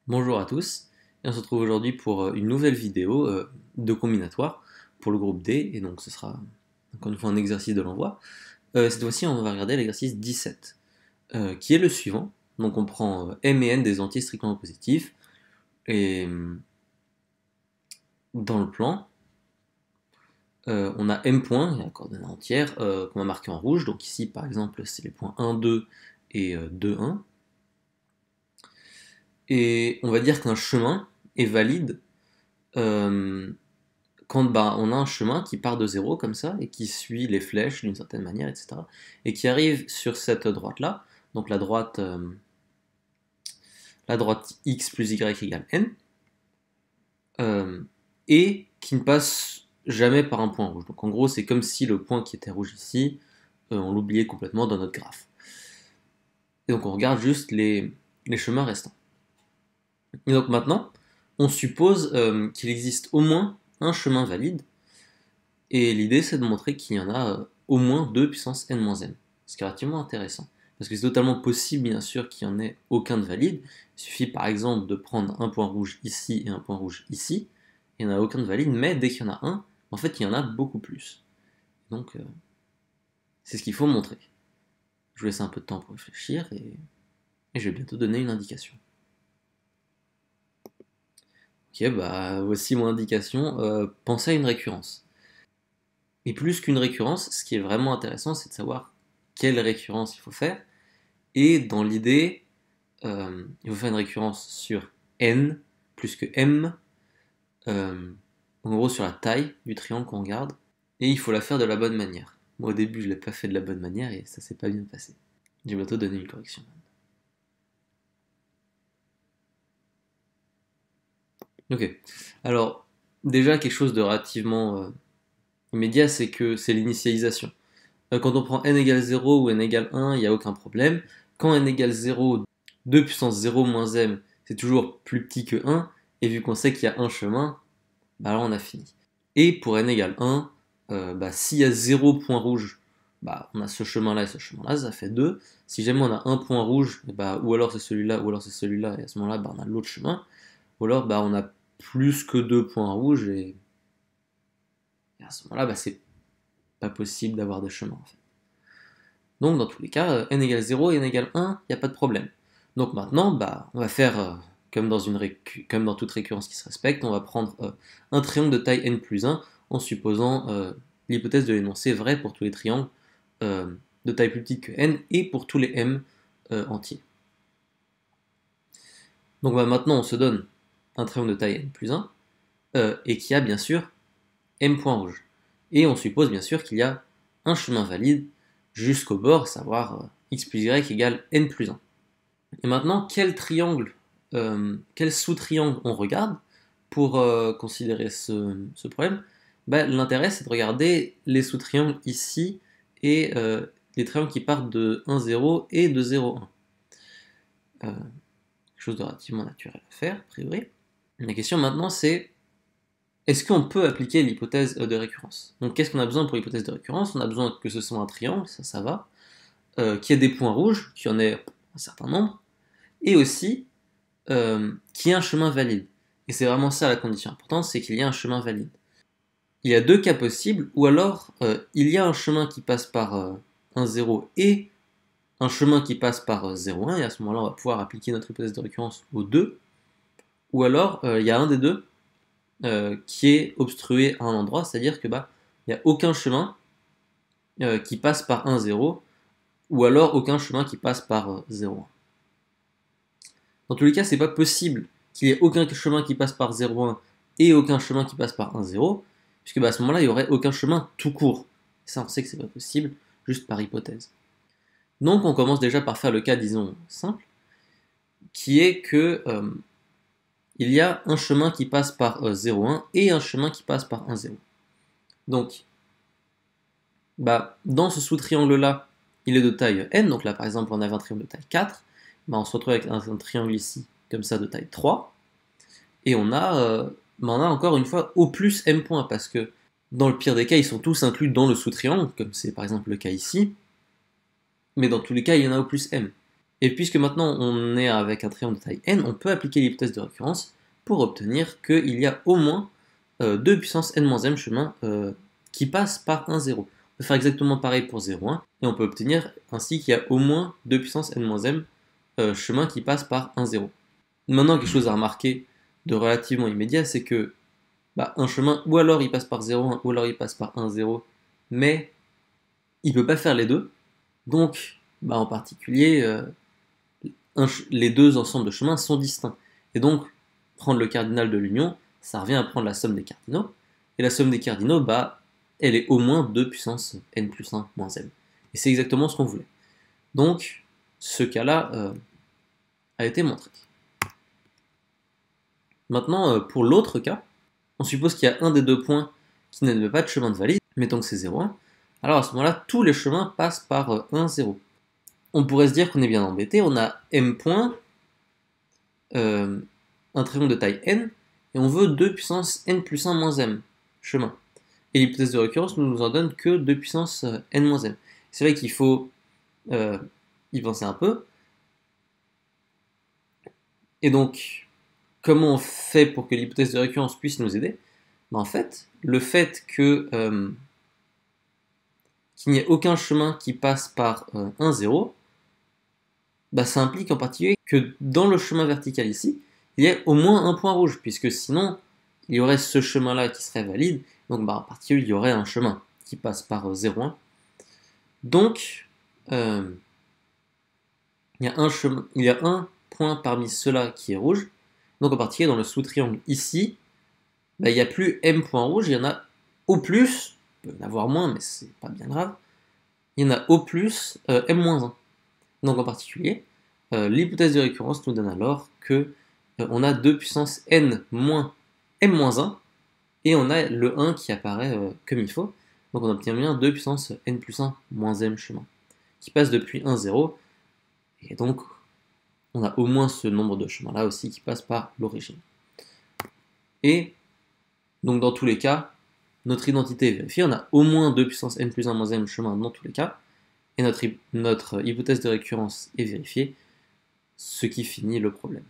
Bonjour à tous, et on se retrouve aujourd'hui pour une nouvelle vidéo de combinatoire pour le groupe D, et donc ce sera encore une fois un exercice de l'envoi. Cette fois-ci on va regarder l'exercice 17, qui est le suivant. Donc on prend M et N des entiers strictement positifs, et dans le plan, on a M points, il y a la coordonnée entière, qu'on va marquer en rouge, donc ici par exemple c'est les points 1, 2 et 2, 1. Et on va dire qu'un chemin est valide quand on a un chemin qui part de 0 comme ça, et qui suit les flèches d'une certaine manière, etc. Et qui arrive sur cette droite-là, donc la droite x plus y égale n, et qui ne passe jamais par un point rouge. Donc en gros, c'est comme si le point qui était rouge ici, on l'oubliait complètement dans notre graphe. Et donc on regarde juste les chemins restants. Et donc maintenant, on suppose qu'il existe au moins un chemin valide, et l'idée c'est de montrer qu'il y en a au moins 2 puissance n-m, ce qui est relativement intéressant. Parce que c'est totalement possible bien sûr qu'il n'y en ait aucun de valide, il suffit par exemple de prendre un point rouge ici et un point rouge ici, il n'y en a aucun de valide, mais dès qu'il y en a un, en fait il y en a beaucoup plus. Donc c'est ce qu'il faut montrer. Je vous laisse un peu de temps pour réfléchir, et je vais bientôt donner une indication. Ok, bah voici mon indication, pensez à une récurrence. Et plus qu'une récurrence, ce qui est vraiment intéressant, c'est de savoir quelle récurrence il faut faire. Et dans l'idée, il faut faire une récurrence sur n plus que m, en gros sur la taille du triangle qu'on regarde, et il faut la faire de la bonne manière. Moi au début je ne l'ai pas fait de la bonne manière et ça s'est pas bien passé. Je vais bientôt donner une correction. Ok, alors déjà quelque chose de relativement immédiat, c'est que c'est l'initialisation. Quand on prend n égale 0 ou n égale 1, il n'y a aucun problème. Quand n égale 0, 2 puissance 0 moins m, c'est toujours plus petit que 1, et vu qu'on sait qu'il y a un chemin, bah là on a fini. Et pour n égale 1, s'il y a 0 point rouge, bah on a ce chemin-là et ce chemin-là, ça fait 2. Si jamais on a un point rouge, ou alors c'est celui-là, ou alors c'est celui-là, et à ce moment-là, on a l'autre chemin. Ou alors on a plus que 2 points rouges, et à ce moment-là, c'est pas possible d'avoir de chemin en fait. Donc dans tous les cas, n égale 0 et n égale 1, il n'y a pas de problème. Donc maintenant, on va faire comme dans toute récurrence qui se respecte, on va prendre un triangle de taille n plus 1 en supposant l'hypothèse de l'énoncé vrai pour tous les triangles de taille plus petite que n et pour tous les m entiers. Donc maintenant on se donne un triangle de taille n plus 1 et qui a bien sûr m points rouges. Et on suppose bien sûr qu'il y a un chemin valide jusqu'au bord, à savoir x plus y égale n plus 1. Et maintenant, quel sous-triangle on regarde pour considérer ce problème? L'intérêt, c'est de regarder les sous-triangles ici et les triangles qui partent de 1, 0 et de 0, 1. Quelque chose de relativement naturel à faire, a priori. La question maintenant, c'est est-ce qu'on peut appliquer l'hypothèse de récurrence? Donc qu'est-ce qu'on a besoin pour l'hypothèse de récurrence? On a besoin que ce soit un triangle, ça va, qu'il y ait des points rouges, qu'il y en ait un certain nombre, et aussi qu'il y ait un chemin valide. Et c'est vraiment ça la condition importante, c'est qu'il y ait un chemin valide. Il y a deux cas possibles, ou alors il y a un chemin qui passe par 1, 0 et un chemin qui passe par 0, 1, et à ce moment-là on va pouvoir appliquer notre hypothèse de récurrence aux deux, ou alors il y a un des deux qui est obstrué à un endroit, c'est-à-dire que il n'y a aucun chemin qui passe par 1, 0, ou alors aucun chemin qui passe par 0, 1. Dans tous les cas, c'est pas possible qu'il y ait aucun chemin qui passe par 0, 1 et aucun chemin qui passe par 1, 0, puisque à ce moment-là, il n'y aurait aucun chemin tout court. Et ça, on sait que c'est pas possible, juste par hypothèse. Donc, on commence déjà par faire le cas, disons, simple, qui est que il y a un chemin qui passe par 0, 1 et un chemin qui passe par 1, 0. Donc, dans ce sous-triangle-là, il est de taille n, donc là par exemple on avait un triangle de taille 4, on se retrouve avec un triangle ici, comme ça, de taille 3, et on a encore une fois au plus m points, parce que dans le pire des cas, ils sont tous inclus dans le sous-triangle, comme c'est par exemple le cas ici, mais dans tous les cas, il y en a au plus m. Et puisque maintenant on est avec un triangle de taille n, on peut appliquer l'hypothèse de récurrence pour obtenir qu'il y a au moins 2 puissance n-m chemins qui passent par 1, 0. On peut faire exactement pareil pour 0, 1, et on peut obtenir ainsi qu'il y a au moins 2 puissance n-m chemins qui passent par 1, 0. Maintenant, quelque chose à remarquer de relativement immédiat, c'est que un chemin, ou alors il passe par 0, 1, ou alors il passe par 1, 0, mais il ne peut pas faire les deux. Donc, en particulier, les deux ensembles de chemins sont distincts. Et donc, prendre le cardinal de l'union, ça revient à prendre la somme des cardinaux. Et la somme des cardinaux, elle est au moins 2 puissance n plus 1 moins m. Et c'est exactement ce qu'on voulait. Donc, ce cas-là a été montré. Maintenant, pour l'autre cas, on suppose qu'il y a un des deux points qui n'admet pas de chemin de valide, mettons que c'est 0, 1. Alors à ce moment-là, tous les chemins passent par 1, 0. On pourrait se dire qu'on est bien embêté, on a m points, un triangle de taille n, et on veut 2 puissance n plus 1 moins m chemin. Et l'hypothèse de récurrence ne nous en donne que 2 puissance n moins m. C'est vrai qu'il faut y penser un peu. Et donc, comment on fait pour que l'hypothèse de récurrence puisse nous aider? En fait, le fait que qu'il n'y ait aucun chemin qui passe par 1, 0, ça implique en particulier que dans le chemin vertical ici, il y ait au moins un point rouge, puisque sinon, il y aurait ce chemin-là qui serait valide, donc en particulier, il y aurait un chemin qui passe par 0, 1. Donc, il y a un point parmi ceux-là qui est rouge, donc en particulier dans le sous-triangle ici, il n'y a plus m points rouges, il y en a au plus, il peut y en avoir moins, mais c'est pas bien grave, il y en a au plus m-1. Donc en particulier, l'hypothèse de récurrence nous donne alors que on a 2 puissance n moins m-1, et on a le 1 qui apparaît comme il faut, donc on obtient bien 2 puissance n plus 1 moins m chemin, qui passe depuis 1, 0, et donc on a au moins ce nombre de chemins là aussi qui passe par l'origine. Et donc dans tous les cas, notre identité est vérifiée, on a au moins 2 puissance n plus 1 moins m chemin dans tous les cas, et notre hypothèse de récurrence est vérifiée, ce qui finit le problème.